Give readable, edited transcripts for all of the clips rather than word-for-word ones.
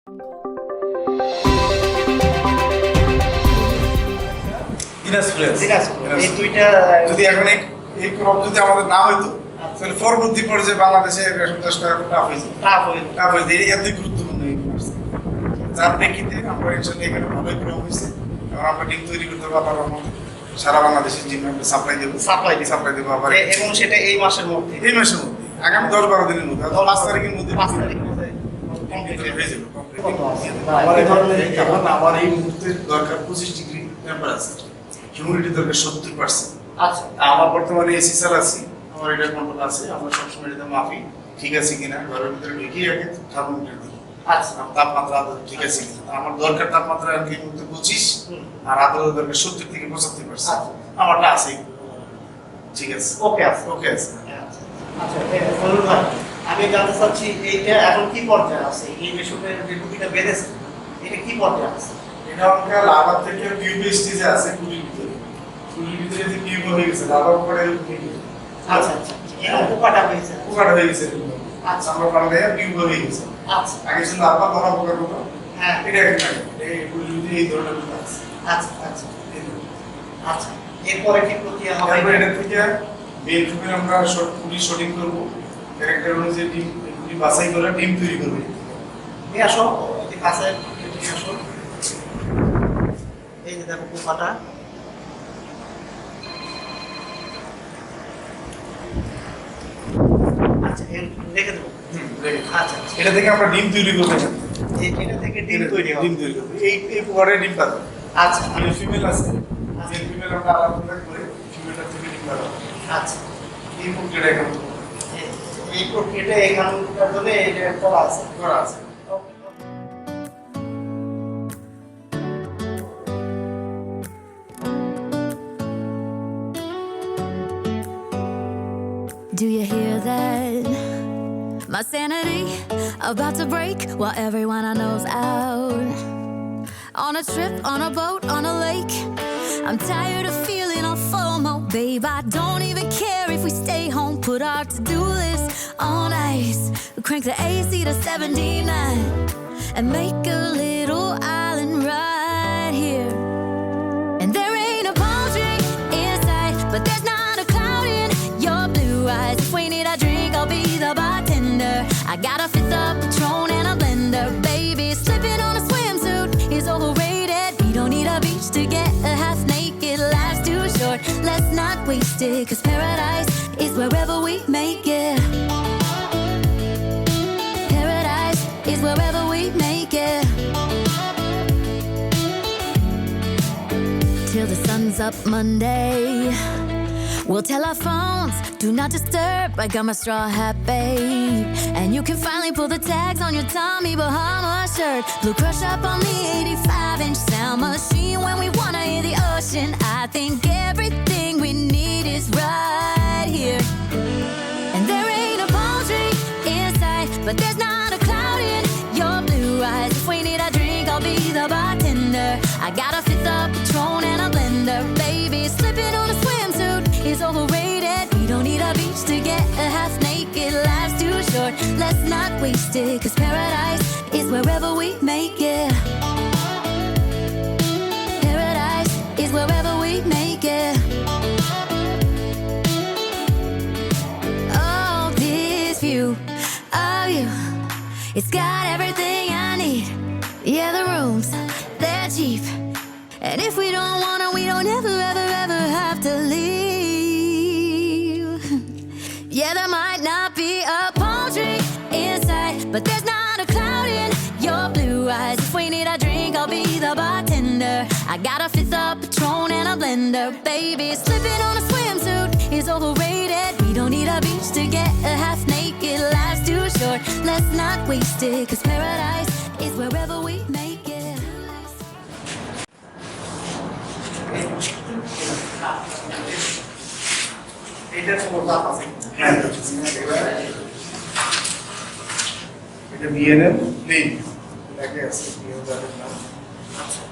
এই দুইটা যদি এখন এই ক্রপ যদি আমাদের না হইতো তাহলে পরবর্তী পর্যায়ে বাংলাদেশে রেশন চাষ করা টাফ হয়েছে এতই গুরুত্বপূর্ণ এই মাছ যার প্রেক্ষিতে আমরা ইনশাল্লাহ এখানে ভালোই ক্রপ হয়েছে এবং আমরা ডিম তৈরি করতে পারবো আল্লাহর রহমতে সারা বাংলাদেশের জন্য আমরা সাপ্লাই দেবো আবার এবং সেটা এই মাসের মধ্যে আগামী 10-12 দিনের মধ্যে 5 তারিখের মধ্যে 5 তারিখের মধ্যে হয়ে যাবে কমপ্লিট। আমার এই মুহূর্তে দরকার 25 ডিগ্রি টেম্পারেচার, হিউমিডিটি দরকার 70%। আচ্ছা, আমার বর্তমানে এসি চালাচ্ছি, আমার এটা কন্ট্রোল আছে, আমরা সবসময় এটা মাপি ঠিক আছে কিনা, ঘরের ভিতরে ঢুকিয়ে রাখি থার্মোমিটার দিই। আচ্ছা, তাপমাত্রা ঠিক আছে কিনা, আমার দরকার তাপমাত্রা আর কি মুহূর্তে 25 আর আদরের দরকার 70 থেকে 75%। আমারটা আছে ঠিক আছে, ওকে আছে। আচ্ছা, বলুন ভাই, আমি জানতে চাচ্ছি এইটা এখন কি পর্যায়ে আছে? এই মেশিনের যে টুপিটা বেঁধেছে এটা কি পর্যায়ে আছে? এটা আমাদের লাভার থেকে পিউব স্টেজে আছে, কুলির ভিতরে যে পিউব হয়ে গেছে লাভার পরে আচ্ছা, এরকম পোকাটা হয়েছে। হয়ে গেছে। আচ্ছা, আমরা পারলে পিউব হয়ে গেছে। আচ্ছা, আগে ছিল লাভা ধরা পোকা পোকা, হ্যাঁ, এটা একটা এই কুলির ভিতরে এই ধরনের পোকা আছে। আচ্ছা, এরপরে কি প্রক্রিয়া হবে? তারপরে এটা থেকে বেল টুপে আমরা কুলি শটিং করবো, ক্যারেক্টার অনুযায়ী ডিম কুলি বাছাই করে ডিম তৈরি করবো। নিয়ে আসো, এই কাছে নিয়ে আসো। এই যে দেখো পোকাটা, আচ্ছা রেখে দেবো। আচ্ছা, এটা থেকে আমরা ডিম তৈরি করবো। এটা থেকে ডিম তৈরি হবে। ডিম তৈরি করবো, এই পোকারে ডিম পাবো। আচ্ছা, আর ফিমেল আছে, যে ফিমেল আমরা আলাদা করে ফিমেলটা থেকে ডিম পাবো। আচ্ছা, এই প্রক্রিয়াটা এখন এই প্রক্রিয়াটা এখানকার জন্য এটা করা আছে। করা আছে। Do you hear that? My sanity about to break while everyone I know's out. On a trip, on a boat, on a lake. I'm tired of feeling all FOMO, babe. I don't even care if we stay home. Put our to-do list on ice. We crank the AC to 79 and make a little island right here. And there ain't a palm tree inside, but there's not a cloud in your blue eyes. If we need a drink, I'll be the bartender. I got a fifth of Patron and a blender, baby. Slipping on a swimsuit is overrated. We don't need a beach to get a half naked. Life's too short, let's not waste it. 'Cause paradise is wherever we make it. Paradise is wherever we make it. Till the sun's up Monday, we'll tell our phones, do not disturb. I got my straw hat, babe. And you can finally pull the tags on your Tommy Bahama shirt. Blue crush up on the 85-inch sound machine when we wanna hear the ocean. I think everything we need is right here. And there ain't a palm tree inside, but there's not a cloud in your blue eyes. If we need a drink, I'll be the bartender. I got a fifth of Patron and a blender, baby. Slipping on a swimsuit is overrated. We don't need a beach to get a half naked. Life's too short, let's not waste it. 'Cause paradise is wherever we make it. Paradise is wherever we make it. Oh, this view of you, it's got everything I need. Yeah, the rooms, they're cheap. And if we don't wanna, we don't ever have to leave. Yeah, there might not be a palm tree inside, but there's not a cloud in your blue eyes. If we need a drink, I'll be the bartender. I got a fifth of Patron and a blender, baby. Slipping on a swimsuit is overrated. We don't need a beach to get a half naked. Life's too short, let's not waste it. 'Cause paradise is wherever we make it. এইটার কোনো দাম আছে? হ্যাঁ, এটা BNL plane, এটাকে আছে BNL যাদের নাম। আচ্ছা,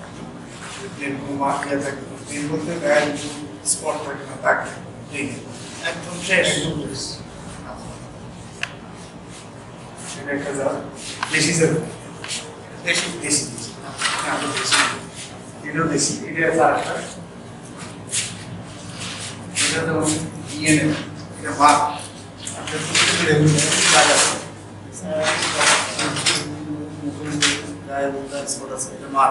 প্লেন কোনো মার্ক দেওয়া থাকে, প্লেন বলতে গায়ে স্পট থাকে না, থাকে প্লেন একদম ফ্রেশ। এটা একটা যা বেশি যাবে দেশি দেশি হ্যাঁ দেশি এটাও দেশি এটা আরেকটা এটা তো ইয়ে নেই এটা বাদ আপনার প্রত্যেকটা রেগুলার লাগা গায়ে বুঝার স্পট আছে এটা মার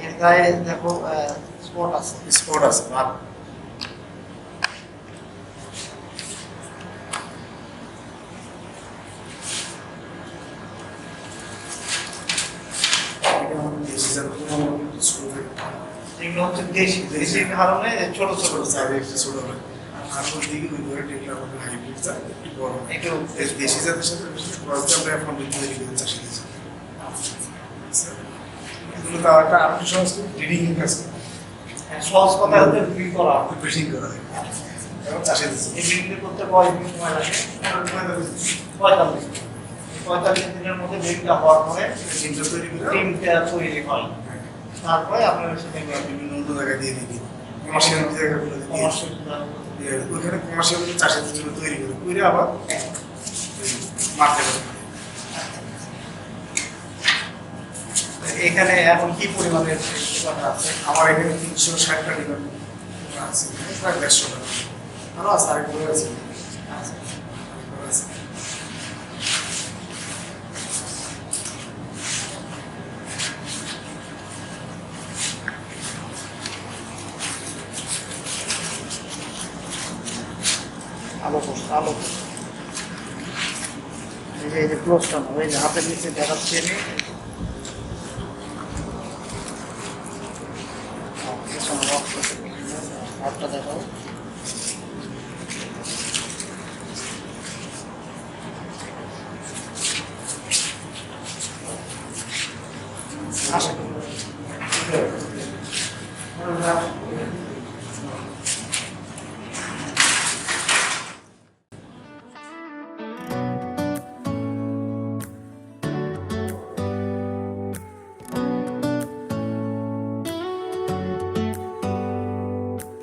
এর গায়ে দেখো স্পট আছে। স্পট আছে মার এগুলো হচ্ছে দেশি দেশি কারণে ছোট ছোট সাইজে একটু ছোট হয় আর ওর দিকে ওই ধরে টেকলা আমাদের হাইব্রিড চাই একটু বড় একটু দেশি জাতের সাথে ক্রস দিয়ে আমরা এখন তৈরি করে চাষি দিচ্ছি এগুলো তো একটা আরেকটু সহজ ব্রিডিং এর কাজ সহজ কথা হচ্ছে ব্রিড করা। ব্রিডিং করা হয় এবং চাষি দিচ্ছি এই ব্রিড করতে কয় দিন সময় লাগে? 45 দিনের মধ্যে ব্রিডটা হওয়ার পরে ডিমটা তৈরি করে ডিমটা তৈরি হয়। তারপরে আপনার সাথে বিভিন্ন অন্য জায়গায় দিয়ে দিই কমার্শিয়াল জায়গাগুলো দিয়ে ওইখানে কমার্শিয়াল চাষের জন্য তৈরি করে করে আবার মার্কেটে এখানে এখন কি পরিমাণের দোকান আছে? আমার এখানে 360 টাকা আছে প্রায় 150 টাকা আরো আছে আরেকগুলো আছে আরেকগুলো আছে আলো এই যে ক্লোজটা না ওই যে হাতের নিচে দেখাচ্ছে হাতটা দেখাও।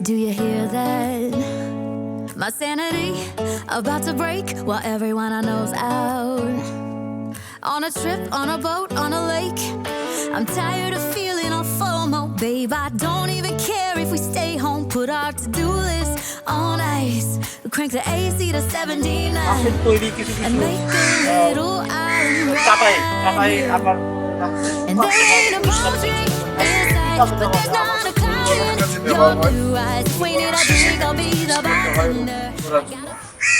Do you hear that? My sanity about to break while everyone I know's out. On a trip, on a boat, on a lake. I'm tired of feeling all FOMO, babe. I don't even care if we stay home. Put our to-do list on ice. We crank the AC to 79 কাঠের তৈরি কিছু and কিছু make a little island কাটাই ride. আমার And there ain't a poetry inside, but there's not a cloud in your blue eyes. When it I drink, I'll be the bartender.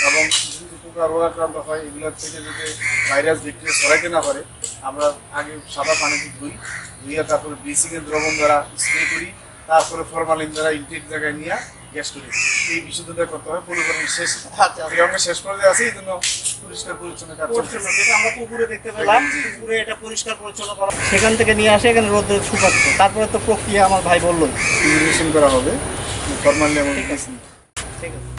এবং কিছু পোকা রোগাক্রান্ত হয় এগুলোর থেকে যদি ভাইরাস ব্যাকটেরিয়া ছড়াইতে না পারে আমরা আগে সাদা পানিতে ধুইয়া তারপরে ব্লিচিং এর দ্রবণ দ্বারা স্প্রে করি তারপরে ফরমালিন দ্বারা ইনটেক জায়গায় নিয়ে গ্যাস করি এই বিশুদ্ধতা করতে হয় পরিবারের শেষ আমরা শেষ পর্যায়ে আছি এই জন্য পরিষ্কার পরিচ্ছন্ন কাজ চলছে যেটা আমরা পুকুরে দেখতে পেলাম পুকুরে এটা পরিষ্কার পরিচ্ছন্ন করা সেখান থেকে নিয়ে আসে এখানে রোদে শুকাচ্ছে তারপরে তো প্রক্রিয়া আমার ভাই বললো ইরিগেশন করা হবে ফরমালিন এবং ঠিক আছে ঠিক আছে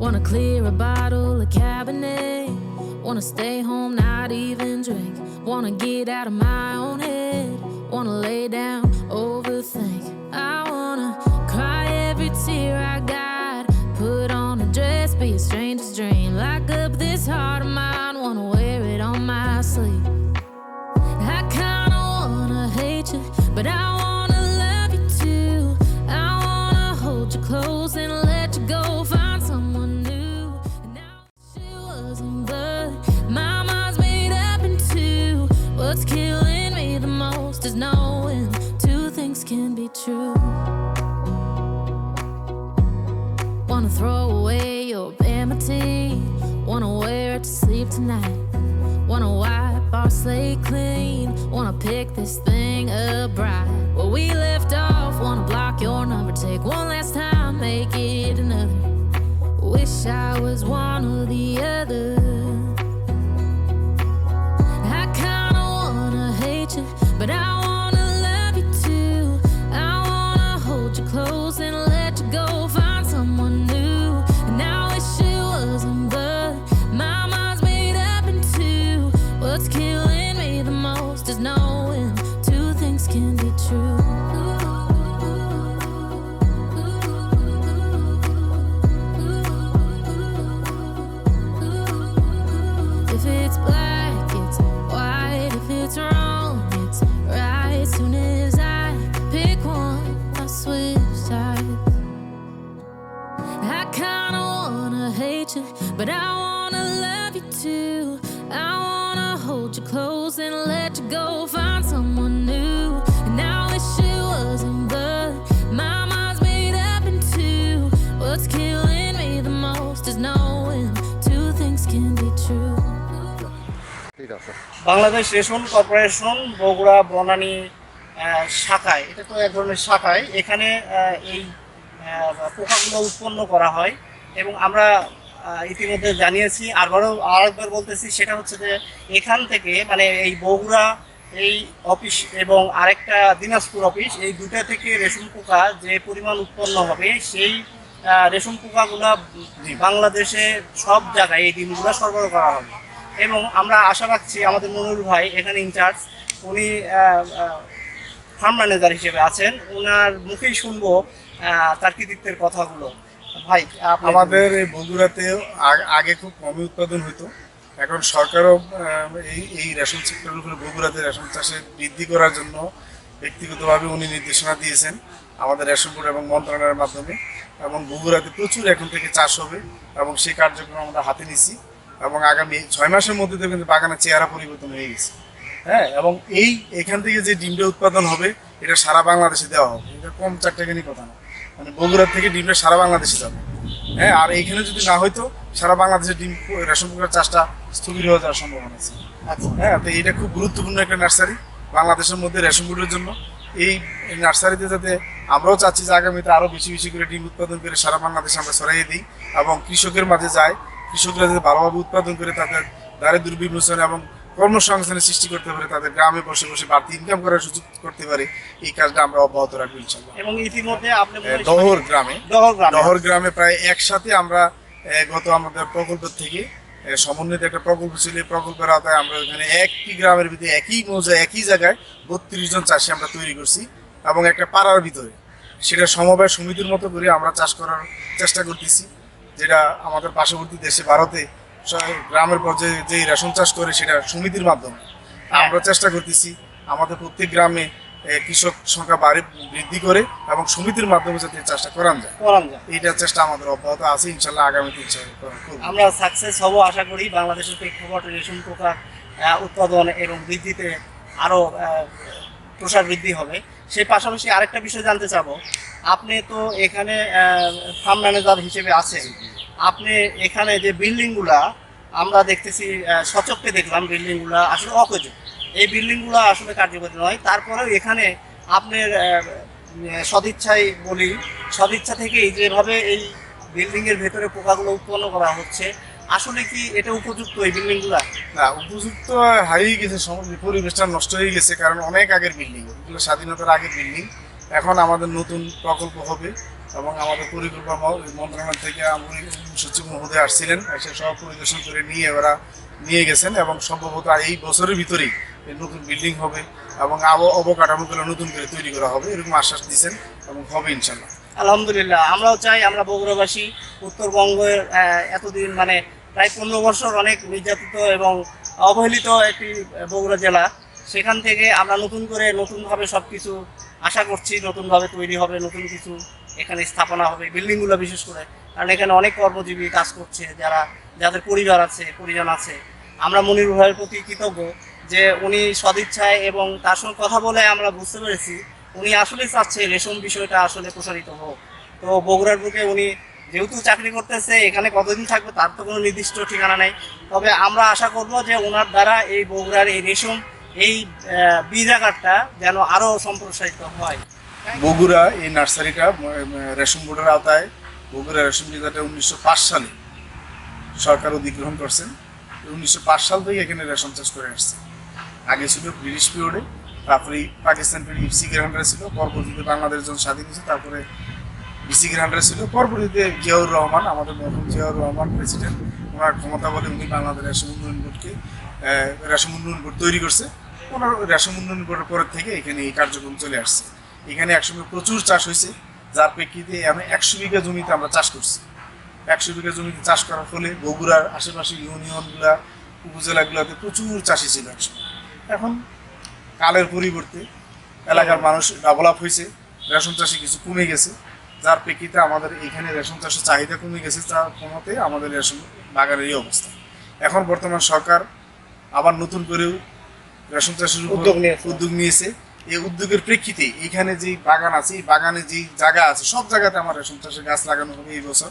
Wanna clear a bottle of Cabernet. Wanna stay home, not even drink. Wanna get out of my own head. Wanna lay down, overthink. I wanna cry every tear I got. Put on a dress, be a stranger's dream. Lock up this heart of mine. Wanna wear it on my sleeve. I kinda wanna hate you, but I wanna love you too. I wanna hold you close and let you go. Find someone new. Now she wasn't blood. My mind's made up in two. What's killing me the most is knowing two things can be true. Wanna throw away your vanity. Wanna wear it to sleep tonight. Wanna wipe our slate clean. Wanna pick this thing up right where we left off. Wanna block your number, take one last time, make it another. Wish I was one or the other. I kinda wanna hate you, but I wanna love you too. I wanna hold you close and let you go. Find someone new. And I wish it wasn't blood. My mind's made up in two. What's killing me the most is knowing two things can be true. but I wanna love you too. I wanna hold you close and let you go, find someone new. And I wish it wasn't, but my mind's made up in two. What's killing me the most is knowing two things can be true. ঠিক আছে। Bangladesh ration corporation Bogura Banani শাখায়, এটা তো এক ধরনের শাখায়, এখানে এই পোকাগুলো উৎপন্ন করা হয় এবং আমরা ইতিমধ্যে জানিয়েছি, আরেকবার বলতেছি, সেটা হচ্ছে যে এখান থেকে মানে এই বগুড়া এই অফিস এবং আরেকটা দিনাজপুর অফিস, এই দুটা থেকে রেশম পোকা যে পরিমাণ উৎপন্ন হবে সেই রেশম পোকাগুলা বাংলাদেশে সব জায়গায় এই ডিমগুলো সরবরাহ করা হবে। এবং আমরা আশা রাখছি আমাদের মনিরুল ভাই এখানে ইনচার্জ, উনি ফার্ম ম্যানেজার হিসেবে আছেন, ওনার মুখেই শুনবো তার কৃতিত্বের কথাগুলো। ভাই আমাদের এই বগুড়াতে আগে খুব কমই উৎপাদন হতো, এখন সরকারও এই রেশন সেক্টরের উপরে বগুড়াতে রেশন চাষে বৃদ্ধি করার জন্য ব্যক্তিগতভাবে উনি নির্দেশনা দিয়েছেন আমাদের রেশন বোর্ড এবং মন্ত্রণালয়ের মাধ্যমে, এবং বগুড়াতে প্রচুর এখন থেকে চাষ হবে এবং সেই কার্যক্রম আমরা হাতে নিছি এবং আগামী 6 মাসের মধ্যে দেখবেন যে বাগানের চেহারা পরিবর্তন হয়ে গেছে। হ্যাঁ, এবং এখান থেকে যে ডিমটা উৎপাদন হবে এটা সারা বাংলাদেশে দেওয়া হবে, এটা কম চারটাখানি কথা না, মানে বগুড়ার থেকে ডিমটা সারা বাংলাদেশে যাবে। হ্যাঁ, আর এইখানে যদি না হয়তো সারা বাংলাদেশের ডিম রেশন পোকার চাষটা স্থগিত হয়ে যাওয়ার সম্ভাবনা আছে। আচ্ছা, হ্যাঁ, তো এটা খুব গুরুত্বপূর্ণ একটা নার্সারি বাংলাদেশের মধ্যে রেশন বোর্ডের জন্য। এই নার্সারিতে যাতে আমরাও চাচ্ছি যে আগামীতে আরও বেশি বেশি করে ডিম উৎপাদন করে সারা বাংলাদেশে আমরা ছড়াইয়ে দিই এবং কৃষকের মাঝে যায়, কৃষকরা যাতে ভালোভাবে উৎপাদন করে তাদের দারিদ্র্য বিমোচন এবং কর্মসংস্থানের সৃষ্টি করতে পারে, তাদের গ্রামে বসে বসে বাড়তি ইনকাম করার সুযোগ করতে পারে, এই কাজটা আমরা অব্যাহত রাখবো ইনশাল্লাহ। এবং ইতিমধ্যে আপনি ডহর গ্রামে প্রায় একসাথে আমরা আমাদের প্রকল্প থেকে সমন্বিত একটা প্রকল্প ছিল, এই প্রকল্পের আওতায় আমরা ওখানে একটি গ্রামের ভিতরে একই মৌজা একই জায়গায় 32 জন চাষি আমরা তৈরি করছি এবং একটা পাড়ার ভিতরে সেটা সমবায় সমিতির মতো করে আমরা চাষ করার চেষ্টা করতেছি, যেটা আমাদের পার্শ্ববর্তী দেশে ভারতে গ্রামের পর্যায়ে যে রেশন চাষ করে সেটা সমিতির মাধ্যমে আমরা চেষ্টা করতেছি আমাদের প্রত্যেক গ্রামে কৃষক সংখ্যা বৃদ্ধি করে এবং সমিতির মাধ্যমে যাতে চাষটা করান যায়, এইটার চেষ্টা আমাদের অব্যাহত আছে। ইনশাল্লাহ আগামীতে আমরা সাকসেস হব আশা করি। বাংলাদেশের প্রেক্ষাপট রেশম পোকা উৎপাদন এবং বৃদ্ধিতে আরও প্রসার বৃদ্ধি হবে। সেই পাশাপাশি আরেকটা বিষয় জানতে চাবো, আপনি তো এখানে ফার্ম ম্যানেজার হিসেবে আছেন, আপনি এখানে যে বিল্ডিংগুলা আমরা দেখতেছি, সচক্ষে দেখলাম বিল্ডিংগুলা আসলে অকেজো, এই বিল্ডিংগুলো আসলে কার্যকরী নয়, তারপরেও এখানে আপনার সদিচ্ছায় বলি, সদিচ্ছা থেকেই যেভাবে এই বিল্ডিংয়ের ভেতরে পোকাগুলো উৎপন্ন করা হচ্ছে, আসলে কি এটা উপযুক্ত? এই বিল্ডিংগুলো না উপযুক্ত হারিয়ে গেছে, পরিবেশটা নষ্ট হয়ে গেছে, কারণ অনেক আগের বিল্ডিং, এগুলো স্বাধীনতার আগের বিল্ডিং। এখন আমাদের নতুন প্রকল্প হবে এবং আমাদের পরিকল্পনা মন্ত্রণালয় থেকে সচিব মহোদয় আসছিলেন, এসে সব পরিদর্শন করে ওরা নিয়ে গেছেন এবং সম্ভবত এই বছরের ভিতরেই নতুন বিল্ডিং হবে এবং অবকাঠামোগুলো নতুন করে তৈরি করা হবে, এরকম আশ্বাস দিয়েছেন এবং হবে ইনশাল্লাহ। আলহামদুলিল্লাহ, আমরাও চাই, আমরা বগুড়াবাসী, উত্তরবঙ্গের এতদিন মানে প্রায় 15 বছর অনেক নির্যাতিত এবং অবহেলিত একটি বগুড়া জেলা, সেখান থেকে আমরা নতুনভাবে সব কিছু আশা করছি, নতুনভাবে তৈরি হবে, নতুন কিছু এখানে স্থাপনা হবে, বিল্ডিংগুলো বিশেষ করে, কারণ এখানে অনেক কর্মজীবী কাজ করছে, যাদের পরিজন আছে। আমরা মনিরুল ভাইয়ের প্রতি কৃতজ্ঞ যে উনি সদিচ্ছায় এবং তার সঙ্গে কথা বলে আমরা বুঝতে পেরেছি উনি আসলে চাচ্ছে রেশম বিষয়টা আসলে প্রসারিত হোক। তো বগুড়ার বুকে উনি যেহেতু চাকরি করতেছে, এখানে কতদিন থাকবে তার তো কোনো নির্দিষ্ট ঠিকানা নেই, তবে আমরা আশা করব যে ওনার দ্বারা এই বগুড়ার এই রেশম এই বীজ আকারটা যেন আরও সম্প্রসারিত হয়। বগুড়া এই নার্সারিটা রেশম বোর্ডের আওতায় বগুড়া রেশম বিজাটা 1905 সালে সরকার অধিগ্রহণ করছেন। 1905 সাল থেকে এখানে রেশম চাষ করে আসছে। আগে ছিল ব্রিটিশ পিরিয়ডে, তারপরে পাকিস্তান পিরিয়ড ইফসি গ্রান্ডার ছিল, পরবর্তীতে বাংলাদেশ যখন স্বাধীন হয়েছে তারপরে বিসি গ্রান্ডার ছিল, পরবর্তীতে জিয়াউর রহমান, আমাদের মরহুম জিয়াউর রহমান প্রেসিডেন্ট, ওনার ক্ষমতা বলে উনি বাংলাদেশ রেশম উন্নয়ন বোর্ডকে রেশম উন্নয়ন বোর্ড তৈরি করছে। ওনার রেশম উন্নয়ন বোর্ডের পরের থেকে এখানে এই কার্যক্রম চলে আসছে। এখানে একসময় প্রচুর চাষ হয়েছে, যার প্রেক্ষিতে আমি 100 বিঘা জমিতে আমরা চাষ করছি। 100 বিঘা জমিতে চাষ করার ফলে বগুড়ার আশেপাশে ইউনিয়নগুলা, উপজেলাগুলোতে প্রচুর চাষি ছিল একসময়। এখন কালের পরিবর্তে এলাকার মানুষ ডেভেলপ হয়েছে, রেশম চাষি কিছু কমে গেছে, যার প্রেক্ষিতে আমাদের এখানে রেশন চাষের চাহিদা কমে গেছে, তার কমাতে আমাদের রেশন বাগানের এই অবস্থা। এখন বর্তমান সরকার আবার নতুন করেও রেশন চাষের উপর উদ্যোগ নিয়েছে। এই উদ্যোগের প্রেক্ষিতে এখানে যে বাগান আছে, এই বাগানে যে জায়গা আছে সব জায়গাতে আমার রেশন চাষের গাছ লাগানো হবে। এই বছর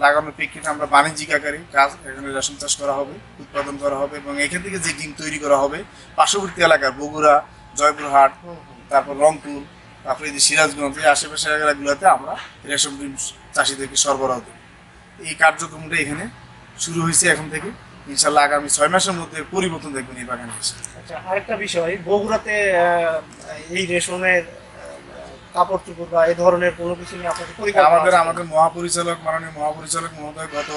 লাগানোর প্রেক্ষিতে আমরা বাণিজ্যিক আকারে গাছ এখানে রেশন চাষ করা হবে, উৎপাদন করা হবে এবং এখান থেকে যে ডিম তৈরি করা হবে পার্শ্ববর্তী এলাকার বগুড়া, জয়পুরহাট, তারপর রংপুর, তারপরে এই যে সিরাজগঞ্জ, এই আশেপাশের এলাকাগুলোতে আমরা রেশম ডিম চাষিদেরকে সরবরাহ দেব। এই কার্যক্রমটা এখানে শুরু হয়েছে এখন থেকে। ইনশাল্লাহ আগামী 6 মাসের মধ্যে পরিবর্তন দেখবেন এই বাগানে এসে। আচ্ছা, আরেকটা বিষয়, বগুড়াতে এই রেশমের কাপড় চোপড় বা এই ধরনের কোনো কিছু নিয়ে আপনাদের পরিকল্পনা? আমাদের মহাপরিচালক, মাননীয় মহাপরিচালক মহোদয় গত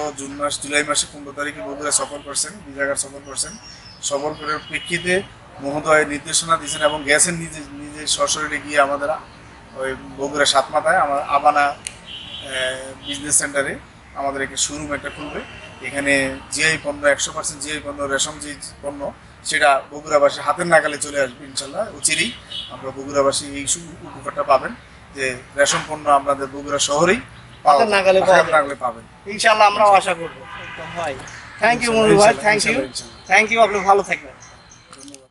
জুলাই মাসে 15 তারিখে বগুড়া সফর করছেন, বিজাগার সফর করছেন। সফর করার প্রেক্ষিতে মহোদয় নির্দেশনা দিয়েছেন এবং গেছেন নিজে সশরীরে গিয়ে আমাদের ওই বগুড়া সাতমাথায় আমার আবানা বিজনেস সেন্টারে আমাদের একটা শোরুম একটা খুলবে। এখানে জিআই পণ্য 100% জিআই পণ্য, রেশম যে পণ্য সেটা বগুড়াবাসী হাতের নাগালে চলে আসবে ইনশাল্লাহ। অচিরেই আমরা বগুড়াবাসী এই উপকারটা পাবেন যে রেশম পণ্য আপনাদের বগুড়া শহরেই হাতের নাগালে পাবেন ইনশাল্লাহ। আমরাও আশা করবো। ভাই থ্যাংক ইউ মনির ভাই, থ্যাংক ইউ, আপনি ভালো থাকবেন। ধন্যবাদ।